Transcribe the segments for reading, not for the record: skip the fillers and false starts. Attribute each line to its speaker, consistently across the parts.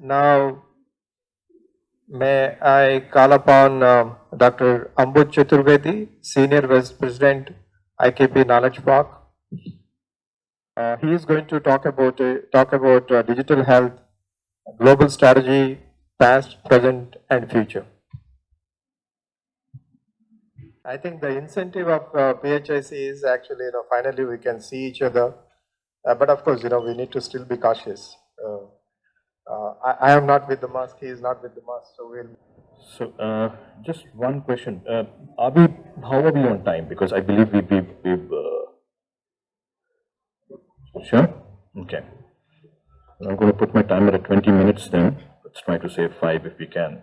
Speaker 1: Now, may I call upon Dr. Ambuj Chaturvedi, Senior Vice President, IKP Knowledge Park. He is going to talk about digital health, global strategy, past, present, and future. I think the incentive of PHIC is actually, finally we can see each other. But of course, we need to still be cautious. I am not with the mask, he is not with the mask, so we'll.
Speaker 2: So, just one question. How are we on time? Because I believe we've sure? Okay. I'm going to put my timer at 20 minutes then. Let's try to save 5 if we can.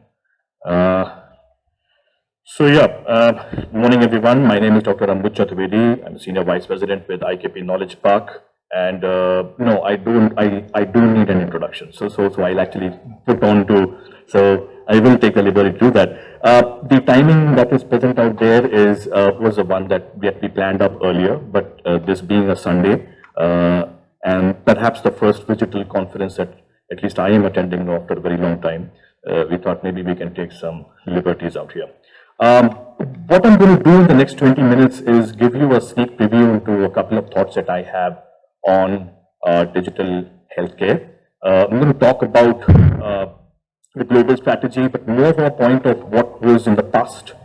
Speaker 2: Good morning everyone. My name is Dr. Ambuj Chaturvedi. I'm Senior Vice President with IKP Knowledge Park. And no, I do need an introduction. So I'll actually put on to, so I will take the liberty to do that. The timing that is present out there is was the one that we planned up earlier, but this being a Sunday, and perhaps the first digital conference that at least I am attending after a very long time, we thought maybe we can take some liberties out here. What I'm going to do in the next 20 minutes is give you a sneak preview into a couple of thoughts that I have on digital healthcare. I'm going to talk about the global strategy, but more from a point of what was in the past,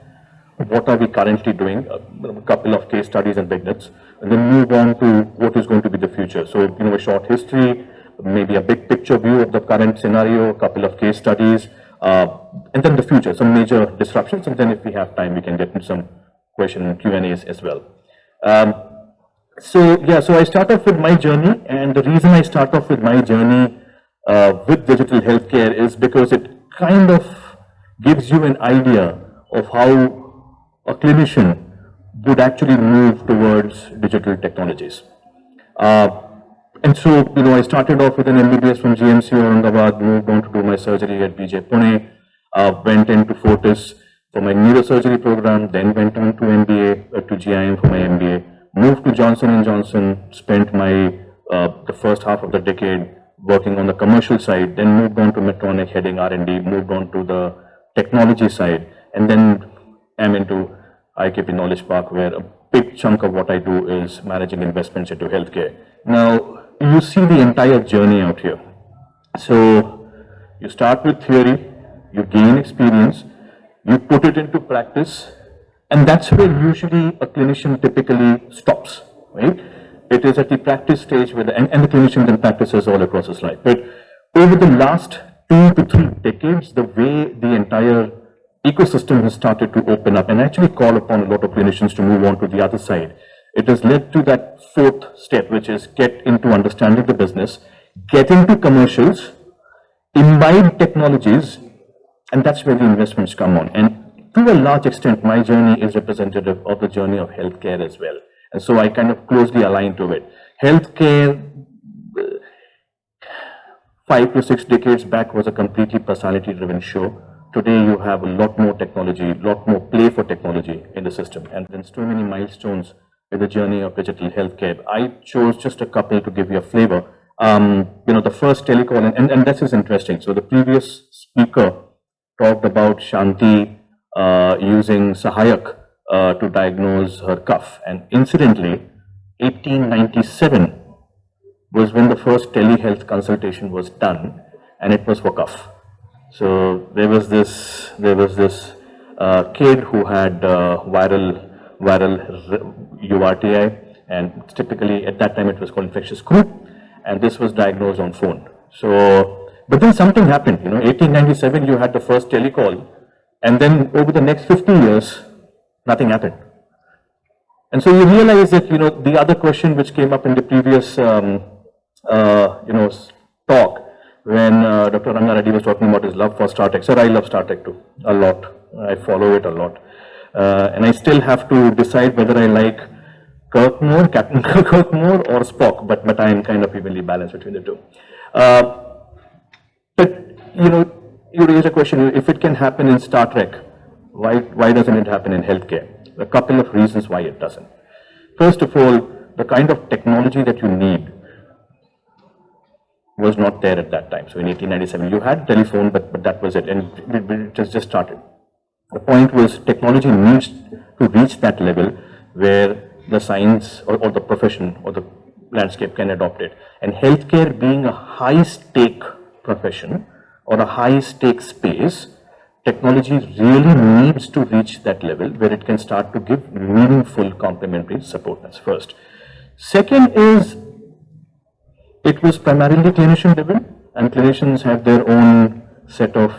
Speaker 2: what are we currently doing, a couple of case studies and vignettes, and then move on to what is going to be the future. So, a short history, maybe a big picture view of the current scenario, a couple of case studies, and then the future, some major disruptions, and then if we have time, we can get into some question and Q&As as well. So I start off with my journey, and the reason I start off with my journey with digital healthcare is because it kind of gives you an idea of how a clinician would actually move towards digital technologies. And so, I started off with an MBBS from GMC Aurangabad, moved on to do my surgery at BJ Pune, went into Fortis for my neurosurgery program, then went on to MBA, to GIM for my MBA, moved to Johnson & Johnson, spent my the first half of the decade working on the commercial side, then moved on to Medtronic heading R&D, moved on to the technology side, and then am into IKP Knowledge Park, where a big chunk of what I do is managing investments into healthcare. Now, you see the entire journey out here. So, you start with theory, you gain experience, you put it into practice, and that's where usually a clinician typically stops, right? It is at the practice stage where and the clinician then practices all across his life. But over the last 2 to 3 decades, the way the entire ecosystem has started to open up and actually call upon a lot of clinicians to move on to the other side, it has led to that 4th step, which is get into understanding the business, get into commercials, imbibe technologies, and that's where the investments come on. And to a large extent, my journey is representative of the journey of healthcare as well. And so I kind of closely align to it. Healthcare, 5 to 6 decades back, was a completely personality-driven show. Today, you have a lot more technology, a lot more play for technology in the system, and then so many milestones with the journey of digital healthcare. I chose just a couple to give you a flavor. The first telecall, and this is interesting. So the previous speaker talked about Shanti using Sahayak to diagnose her cough, and incidentally, 1897 was when the first telehealth consultation was done, and it was for cough. So there was this kid who had viral URTI, and typically at that time it was called infectious croup, and this was diagnosed on phone. So, but then something happened. 1897 you had the first telecall, and then over the next 50 years, nothing happened. And so you realize that the other question which came up in the previous talk, when Dr. Ranga Reddy was talking about his love for Star Trek. Sir, I love Star Trek too, a lot. I follow it a lot. And I still have to decide whether I like Kirk more, Captain Kirk more, or Spock, but I am kind of evenly balanced between the two. But, you raise a question, if it can happen in Star Trek, why doesn't it happen in healthcare? A couple of reasons why it doesn't. First of all, the kind of technology that you need was not there at that time. So in 1897, you had telephone, but that was it, and it just started. The point was technology needs to reach that level where the science or the profession or the landscape can adopt it. And healthcare being a high-stake profession or a high-stake space, technology really needs to reach that level where it can start to give meaningful complementary support. That's first. Second is, it was primarily clinician driven, and clinicians have their own set of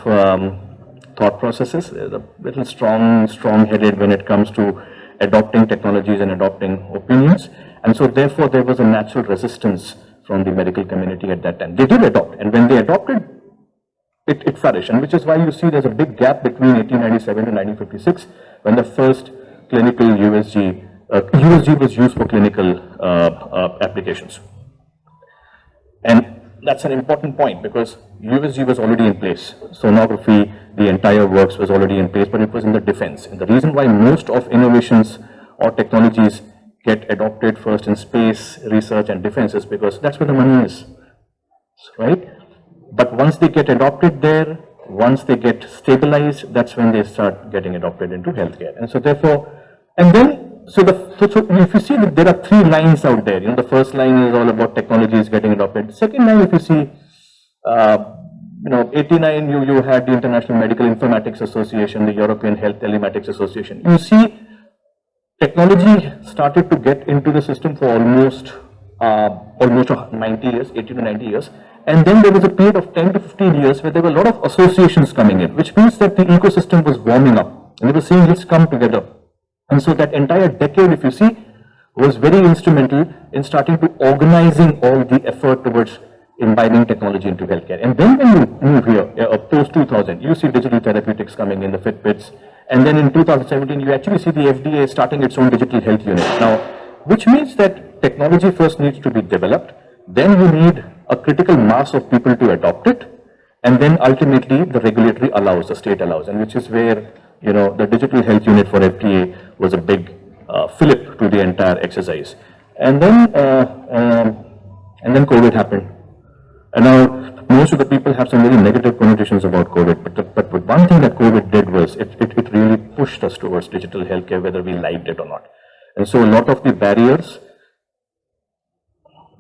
Speaker 2: thought processes. They're a little strong-headed when it comes to adopting technologies and adopting opinions. And so therefore there was a natural resistance from the medical community at that time. They did adopt, and when they adopted, it flourished, and which is why you see there's a big gap between 1897 and 1956 when the first clinical USG was used for clinical applications. And that's an important point because USG was already in place. Sonography, the entire works was already in place, but it was in the defense. And the reason why most of innovations or technologies get adopted first in space, research and defense is because that's where the money is, right? But once they get adopted there, once they get stabilized, that's when they start getting adopted into healthcare. And so therefore, and then, so if you see that there are three lines out there, the first line is all about technologies getting adopted. The second line, if you see, 89, you had the International Medical Informatics Association, the European Health Telematics Association. You see, technology started to get into the system for almost 90 years, 80 to 90 years. And then there was a period of 10 to 15 years where there were a lot of associations coming in, which means that the ecosystem was warming up. And they were saying, let's come together. And so that entire decade, if you see, was very instrumental in starting to organizing all the effort towards imbibing technology into healthcare. And then when you move here, post 2000, you see digital therapeutics coming in, the Fitbits. And then in 2017, you actually see the FDA starting its own digital health unit. Now, which means that technology first needs to be developed, then you need a critical mass of people to adopt it, and then ultimately the regulatory allows, the state allows, and which is where, the digital health unit for FDA was a big fillip to the entire exercise. And then COVID happened. And now most of the people have some very negative connotations about COVID, but one thing that COVID did was it really pushed us towards digital healthcare, whether we liked it or not. And so a lot of the barriers,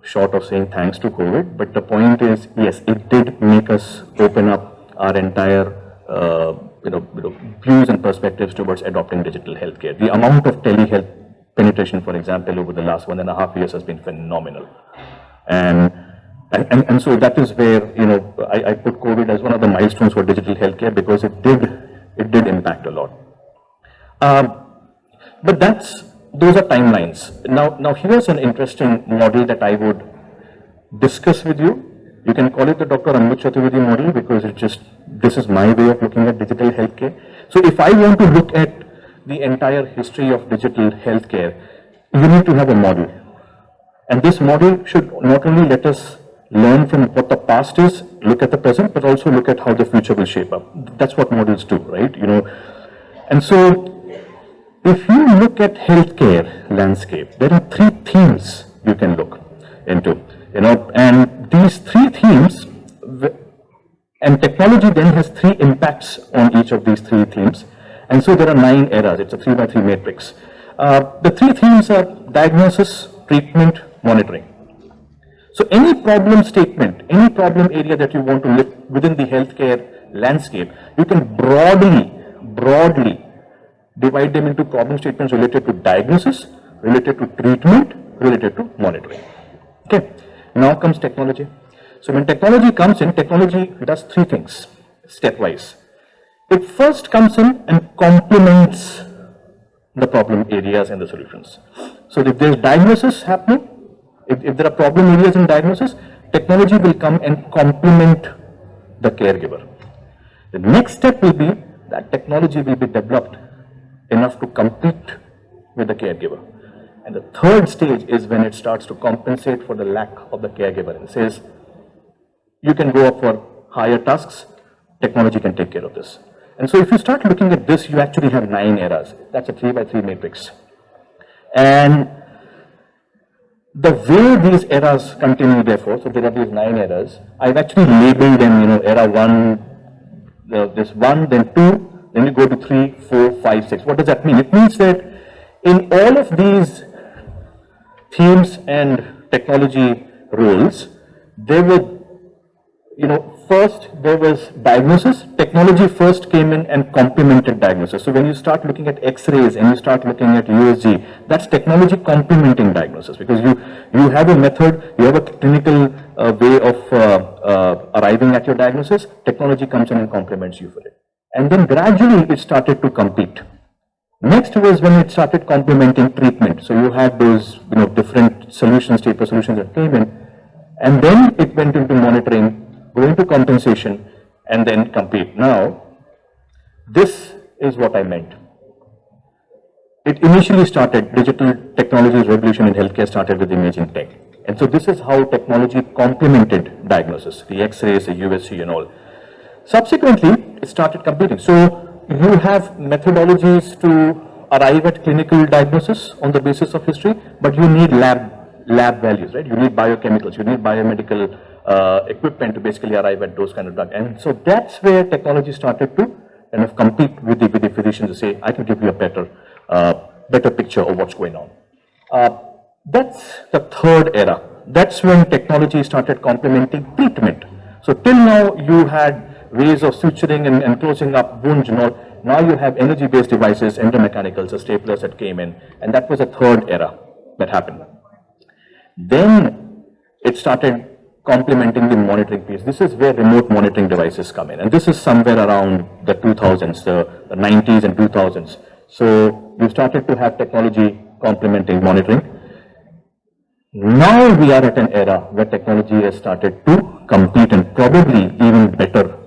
Speaker 2: short of saying thanks to COVID, but the point is, yes, it did make us open up our entire views and perspectives towards adopting digital healthcare. The amount of telehealth penetration, for example, over the last 1.5 years has been phenomenal. And so that is where, I put COVID as one of the milestones for digital healthcare because it did impact a lot. But those are timelines. Now here's an interesting model that I would discuss with you. You can call it the Dr. Ambuj Chaturvedi model because this is my way of looking at digital healthcare. So if I want to look at the entire history of digital healthcare, you need to have a model. And this model should not only let us learn from what the past is, look at the present, but also look at how the future will shape up. That's what models do, right? And so if you look at healthcare landscape, there are three themes you can look into, and these three themes, and technology then has three impacts on each of these three themes. And so there are 9 eras. It's a 3x3 matrix. The three themes are diagnosis, treatment, monitoring. So any problem statement, any problem area that you want to live within the healthcare landscape, you can broadly divide them into problem statements related to diagnosis, related to treatment, related to monitoring. Okay, now comes technology. So when technology comes in, technology does three things, stepwise. It first comes in and complements the problem areas and the solutions. So if there's diagnosis happening, if there are problem areas in diagnosis, technology will come and complement the caregiver. The next step will be that technology will be developed enough to compete with the caregiver. And the third stage is when it starts to compensate for the lack of the caregiver and says, you can go up for higher tasks, technology can take care of this. And so if you start looking at this, you actually have 9 eras. That's a 3x3 matrix. And the way these eras continue, therefore, so there are these 9 eras. I've actually labeled them, era 1, this 1, then 2, then you go to 3, 4, 5, 6. What does that mean? It means that in all of these themes and technology roles, there were, first there was diagnosis. Technology first came in and complemented diagnosis. So when you start looking at X-rays and you start looking at USG, that's technology complementing diagnosis, because you have a method, you have a clinical way of arriving at your diagnosis. Technology comes in and complements you for it. And then gradually it started to compete. Next was when it started complementing treatment. So you had those, different solutions, taper solutions that came in, and then it went into monitoring, going to compensation, and then compete. Now, this is what I meant. It initially started, digital technologies revolution in healthcare started with imaging tech. And so this is how technology complemented diagnosis, the X-rays, the USG and all. Subsequently, it started competing. So you have methodologies to arrive at clinical diagnosis on the basis of history, but you need lab values, right? You need biochemicals, you need biomedical equipment to basically arrive at those kind of drugs. And so that's where technology started to kind of compete with the physicians to say, I can give you a better picture of what's going on. That's the third era. That's when technology started complementing treatment. So till now you had ways of suturing and closing up wounds and all. Now you have energy-based devices, endomechanicals, staplers that came in, and that was a third era that happened. Then it started complementing the monitoring piece. This is where remote monitoring devices come in, and this is somewhere around the 2000s, the 90s and 2000s. So you started to have technology complementing monitoring. Now we are at an era where technology has started to compete, and probably even better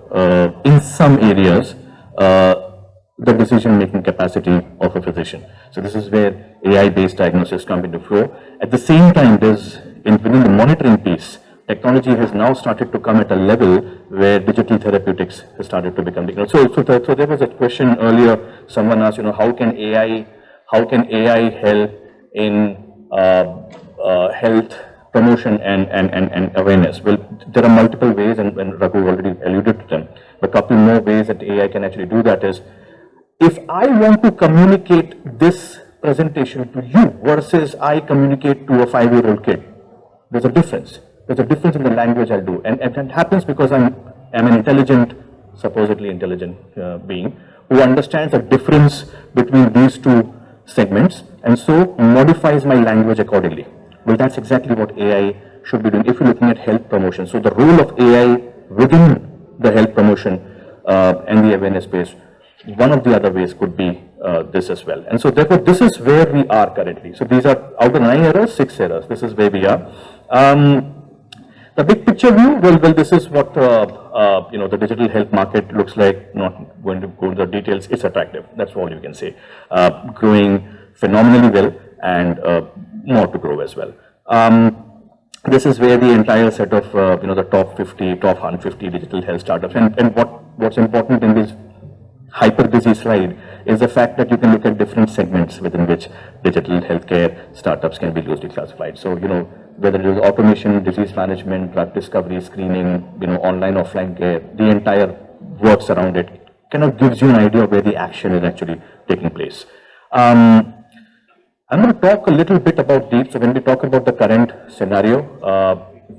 Speaker 2: in some areas, the decision-making capacity of a physician. So this is where AI-based diagnosis come into flow. At the same time, within the monitoring piece, technology has now started to come at a level where digital therapeutics has started to become. So there was a question earlier. Someone asked, how can AI help in health promotion and awareness? Well, there are multiple ways, and Raghu already alluded to them. A couple more ways that AI can actually do that is, if I want to communicate this presentation to you versus I communicate to a 5-year-old kid, there's a difference. There's a difference in the language I'll do. And it happens because I'm an intelligent, supposedly intelligent being who understands the difference between these two segments and so modifies my language accordingly. Well, that's exactly what AI should be doing if you're looking at health promotion. So the role of AI within the health promotion and the awareness space, one of the other ways could be this as well. And so therefore, this is where we are currently. So these are out of 9 eras, 6 eras. This is where we are. The big picture view, well, this is what the digital health market looks like. Not going to go into the details. It's attractive. That's all you can say. Growing phenomenally well, and more to grow as well. This is where the entire set of the top 50, top 150 digital health startups, and what's important in this hyper busy slide is the fact that you can look at different segments within which digital healthcare startups can be loosely classified. So whether it is automation, disease management, drug discovery, screening, online, offline care, the entire works around it kind of gives you an idea of where the action is actually taking place. I'm going to talk a little bit about deep. So when we talk about the current scenario,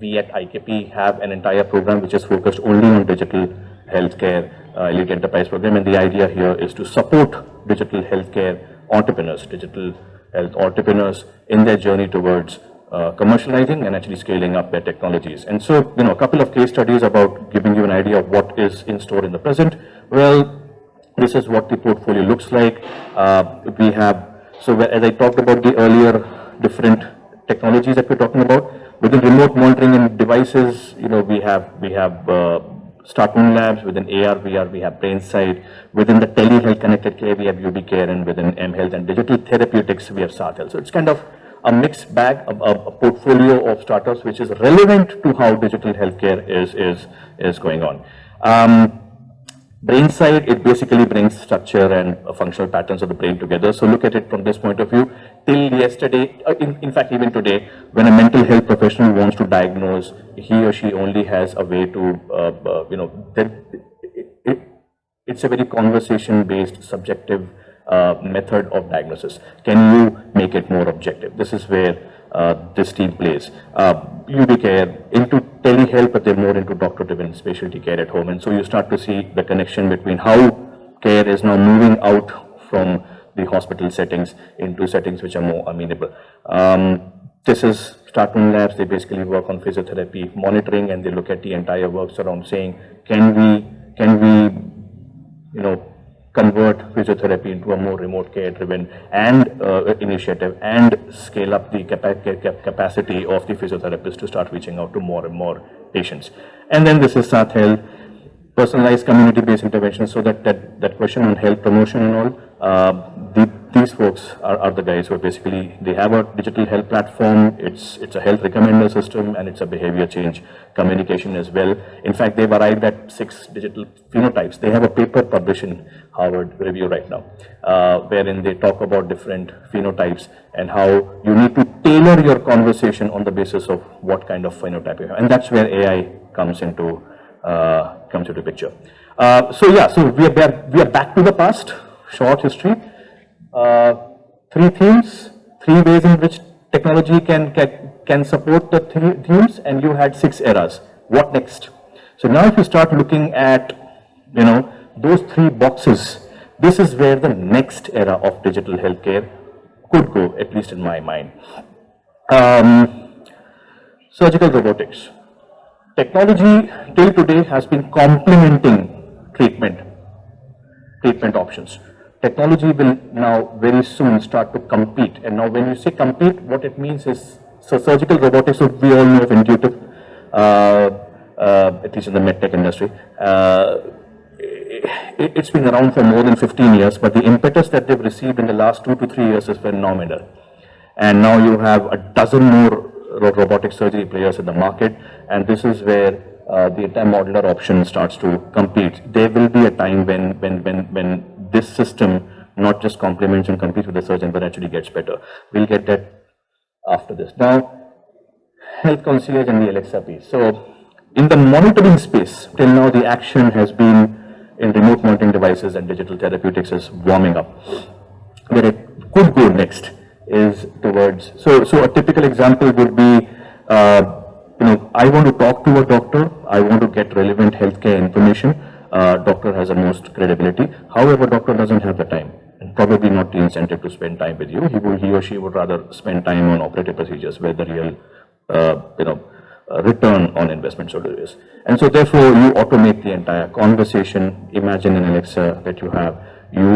Speaker 2: we at IKP have an entire program which is focused only on digital healthcare elite enterprise program, and the idea here is to support digital healthcare entrepreneurs, digital health entrepreneurs in their journey towards commercializing and actually scaling up their technologies. And so, a couple of case studies about giving you an idea of what is in store in the present. Well, this is what the portfolio looks like. We have, so as I talked about the earlier different technologies that we're talking about, within remote monitoring and devices, we have Startmoon Labs. Within AR, VR, we have BrainSight. Within the telehealth connected care, we have UbiCare, and within mHealth and digital therapeutics, we have StarThealth. So it's kind of a mixed bag, a portfolio of startups which is relevant to how digital healthcare is going on. BrainSight, it basically brings structure and functional patterns of the brain together. So look at it from this point of view. till yesterday, in fact, even today, when a mental health professional wants to diagnose, he or she only has a way to, it's a very conversation-based, subjective method of diagnosis. Can you make it more objective? This is where this team plays. UB Care into telehealth, but they're more into doctor-driven specialty care at home. And so you start to see the connection between how care is now moving out from the hospital settings into settings which are more amenable. This is Startman Labs. They basically work on physiotherapy monitoring, and they look at the entire works around saying, can we convert physiotherapy into a more remote care-driven and initiative, and scale up the capacity of the physiotherapist to start reaching out to more and more patients. And then this is Saath Health, personalized community-based interventions. So that question on health promotion and all, these folks are the guys who are basically, they have a digital health platform, it's a health recommender system, and it's a behavior change communication as well. In fact, they've arrived at 6 digital phenotypes. They have a paper published in Harvard Review right now, wherein they talk about different phenotypes and how you need to tailor your conversation on the basis of what kind of phenotype you have. And that's where AI comes into picture. So we are back to the past, short history. 3 themes, 3 ways in which technology can support the themes, and you had 6 eras. What next? So now if you start looking at, those 3 boxes, this is where the next era of digital healthcare could go, at least in my mind. Surgical robotics. Technology till today has been complementing treatment options. Technology will now very soon start to compete. And now when you say compete, what it means is, so surgical robotics, so we all know of Intuitive, at least in the medtech industry. It's been around for more than 15 years, but the impetus that they've received in the last 2 to 3 years is phenomenal. And now you have a dozen more robotic surgery players in the market, and this is where the entire modular option starts to compete. There will be a time when this system not just complements and competes with the surgeon, but actually gets better. We'll get that after this. Now, health concierge and the Alexa piece. So, in the monitoring space, till now the action has been in remote monitoring devices, and digital therapeutics is warming up. Where it could go next is towards, so a typical example would be, I want to talk to a doctor, I want to get relevant healthcare information. Doctor has the most credibility. However, doctor doesn't have the time, and probably not the incentive to spend time with you. He or she would rather spend time on operative procedures, where the real, return on investment sort of is. And so therefore you automate the entire conversation. Imagine an Alexa that you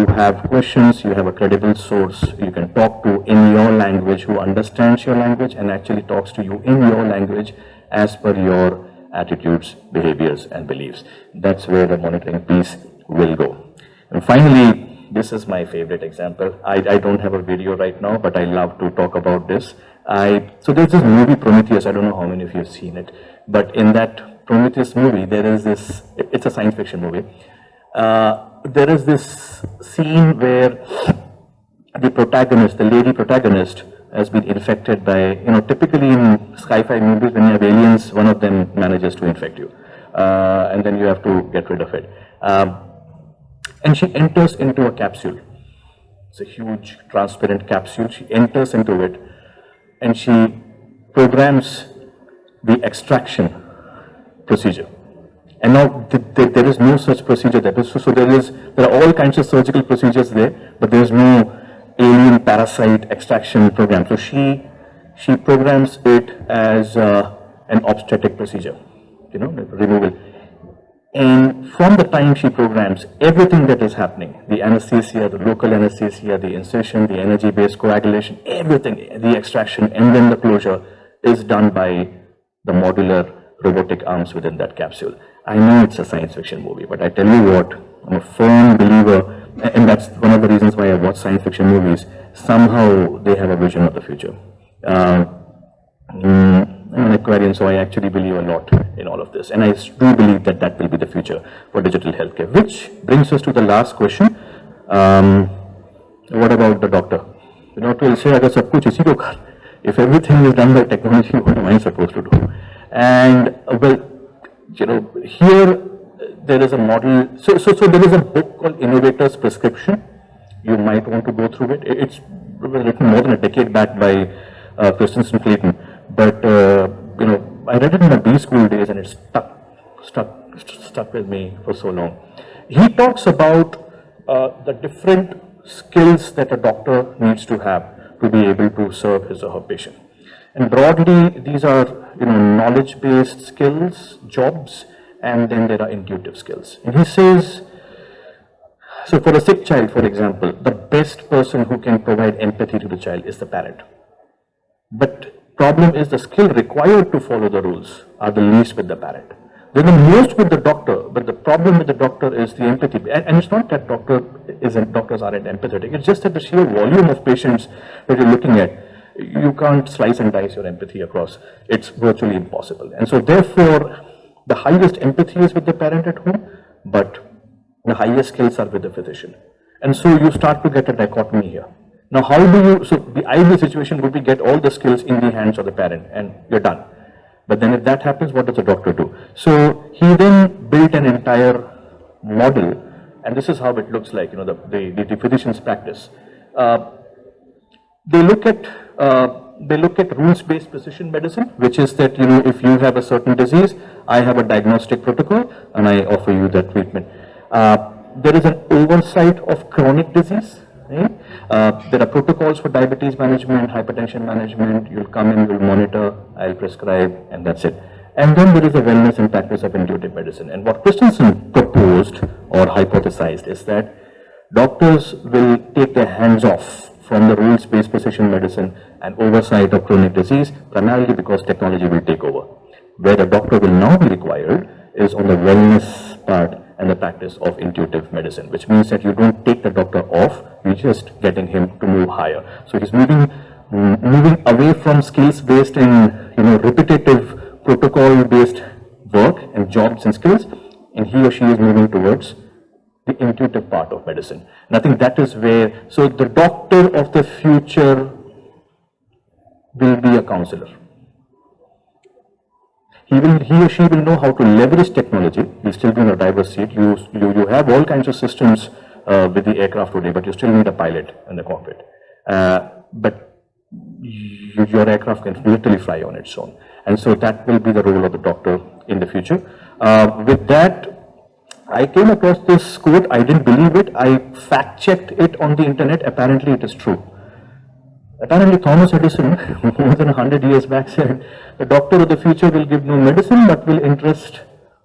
Speaker 2: have questions, you have a credible source you can talk to in your language, who understands your language and actually talks to you in your language as per your attitudes, behaviors and beliefs. That's where the monitoring piece will go. And finally, this is my favorite example. I don't have a video right now, but I love to talk about this. So there's this movie Prometheus, I don't know how many of you have seen it, but in that Prometheus movie, there is this, it's a science fiction movie. There is this scene where the protagonist, the lady protagonist, has been infected by, typically in sci-fi movies, when you have aliens, one of them manages to infect you. And then you have to get rid of it. And she enters into a capsule. It's a huge transparent capsule. She enters into it and she programs the extraction procedure. And now there is no such procedure there. So there are all kinds of surgical procedures there, but there is no alien parasite extraction program. So she programs it as an obstetric procedure, removal. And from the time she programs, everything that is happening, the anesthesia, the local anesthesia, the incision, the energy-based coagulation, everything, the extraction, and then the closure is done by the modular robotic arms within that capsule. I know it's a science fiction movie, but I tell you what, I'm a firm believer, and that's one of the reasons why I watch science fiction movies. Somehow they have a vision of the future. I'm an Aquarian, so I actually believe a lot in all of this. And I do believe that that will be the future for digital healthcare. Which brings us to the last question. What about the doctor? The doctor will say, "Agar sab kuch isi ko kar." If everything is done by technology, what am I supposed to do? And here there is a model. So there is a book called Innovator's Prescription. You might want to go through it. It's written more than a decade back by Christensen Clayton. But I read it in my B school days, and it stuck with me for so long. He talks about the different skills that a doctor needs to have to be able to serve his or her patient. And broadly, these are knowledge-based skills, jobs, and then there are intuitive skills. And he says, so for a sick child, for example, the best person who can provide empathy to the child is the parent. But problem is the skill required to follow the rules are the least with the parent. They're the most with the doctor, but the problem with the doctor is the empathy. And it's not that doctors aren't empathetic. It's just that the sheer volume of patients that you're looking at, you can't slice and dice your empathy across. It's virtually impossible. And so therefore, the highest empathy is with the parent at home, but the highest skills are with the physician. And so you start to get a dichotomy here. Now, how do you, so the ideal situation would be get all the skills in the hands of the parent and you're done. But then if that happens, what does the doctor do? So he then built an entire model, and this is how it looks like, the physician's practice. They look at rules-based precision medicine, which is that, if you have a certain disease, I have a diagnostic protocol and I offer you that treatment. There is an oversight of chronic disease. Right? There are protocols for diabetes management, hypertension management. You'll come in, you'll monitor, I'll prescribe, and that's it. And then there is a wellness and practice of intuitive medicine. And what Christensen proposed or hypothesized is that doctors will take their hands off from the rules-based precision medicine and oversight of chronic disease, primarily because technology will take over. Where the doctor will now be required is on the wellness part and the practice of intuitive medicine, which means that you don't take the doctor off, you're just getting him to move higher. So he's moving away from skills-based and repetitive protocol-based work and jobs and skills, and he or she is moving towards the intuitive part of medicine. And I think that is where, so the doctor of the future will be a counselor. He or she will know how to leverage technology. He'll still be in a driver's seat. You have all kinds of systems with the aircraft today, but you still need a pilot in the cockpit. But your aircraft can literally fly on its own. And so that will be the role of the doctor in the future. With that, I came across this quote. I didn't believe it. I fact-checked it on the internet. Apparently, it is true. Apparently, Thomas Edison, more than 100 years back, said, the doctor of the future will give no medicine, but will interest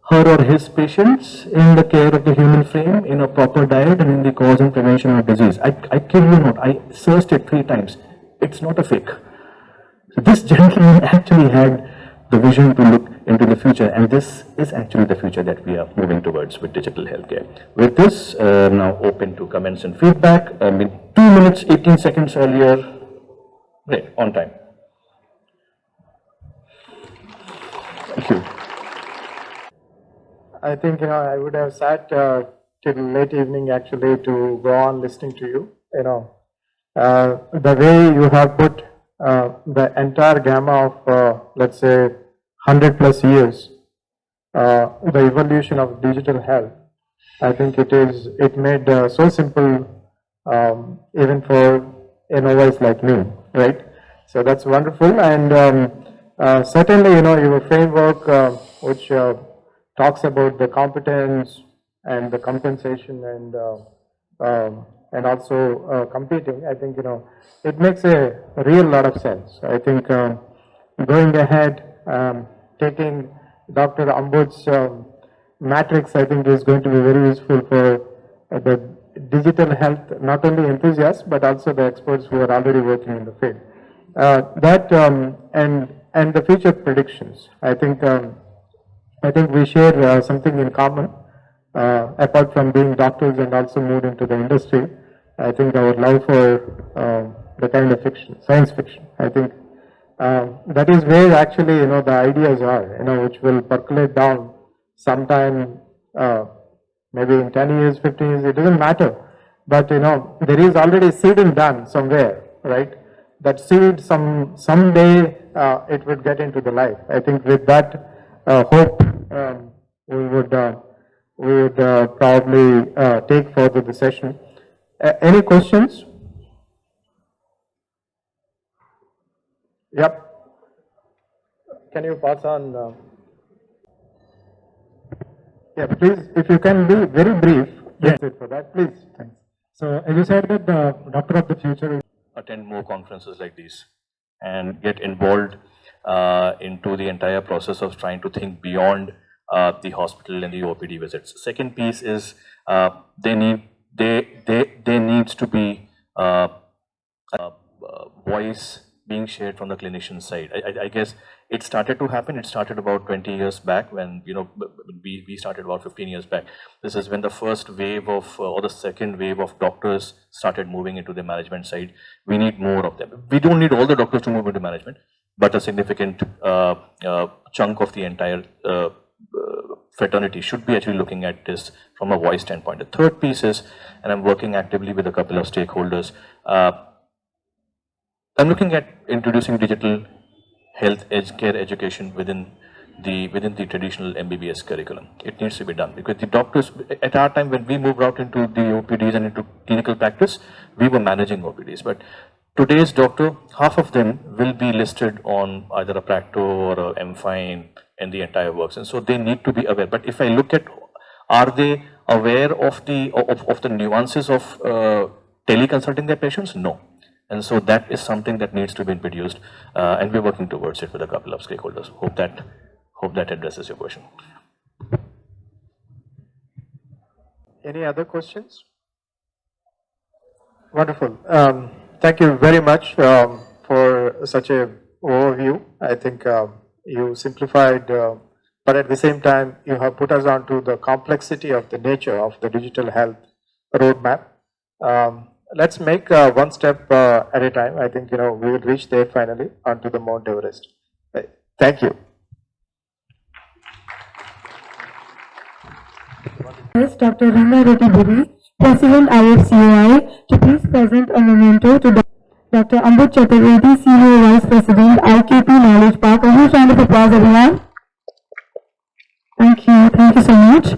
Speaker 2: her or his patients in the care of the human frame, in a proper diet, and in the cause and prevention of disease. I kid you not, I searched it 3 times. It's not a fake. So this gentleman actually had the vision to look into the future, and this is actually the future that we are moving towards with digital healthcare. With this, now open to comments and feedback. 2 minutes, 18 seconds earlier. Great, on time. Thank you.
Speaker 1: I think, I would have sat till late evening actually to go on listening to you. The way you have put the entire gamma of, let's say, 100+ years, the evolution of digital health, I think it made so simple even for novice like me, right? So that's wonderful. And certainly, your framework, which talks about the competence and the compensation and also competing, I think, it makes a real lot of sense. I think going ahead, taking Dr. Ambuj's matrix, I think, is going to be very useful for the digital health, not only enthusiasts, but also the experts who are already working in the field. And the future predictions. I think we share something in common, apart from being doctors and also moved into the industry. I think our love for the kind of fiction, science fiction. I think that is where actually the ideas are, which will percolate down sometime, maybe in 10 years, 15 years. It doesn't matter, but there is already seeding done somewhere, right? That seed someday it would get into the life. I think with that hope, we would probably take further the session. Any questions? Yep. Can you pass on? Yeah, please, if you can be very brief, that's it for that, please. Thanks. So, as you said that the doctor of the future is
Speaker 2: Attend more conferences like these and get involved into the entire process of trying to think beyond the hospital and the OPD visits. Second piece is there needs to be voice being shared from the clinician side. I guess it started to happen. It started about 20 years back when, we started about 15 years back. This is when the first wave of, or the second wave of doctors started moving into the management side. We need more of them. We don't need all the doctors to move into management, but a significant chunk of the entire fraternity should be actually looking at this from a voice standpoint. The third piece is, and I'm working actively with a couple of stakeholders, I'm looking at introducing digital health care education within the traditional MBBS curriculum. It needs to be done because the doctors, at our time when we moved out into the OPDs and into clinical practice, we were managing OPDs. But today's doctor, half of them will be listed on either a Practo or a MFine and the entire works, and so they need to be aware. But if I look at, are they aware of the nuances of teleconsulting their patients? No. And so that is something that needs to be introduced, and we're working towards it with a couple of stakeholders. Hope that addresses your question.
Speaker 1: Any other questions? Wonderful. Thank you very much for such a overview. I think you simplified, but at the same time, you have put us onto the complexity of the nature of the digital health roadmap. Let's make one step at a time. I think we will reach there finally onto the Mount Everest. Thank you.
Speaker 3: Yes, Dr. Rima Reddy Buri, President IFCOI, to please present a memento to Dr. Ambuj Chaturvedi, Senior Vice President, IKP Knowledge Park. A huge round of applause, everyone. Thank you so much.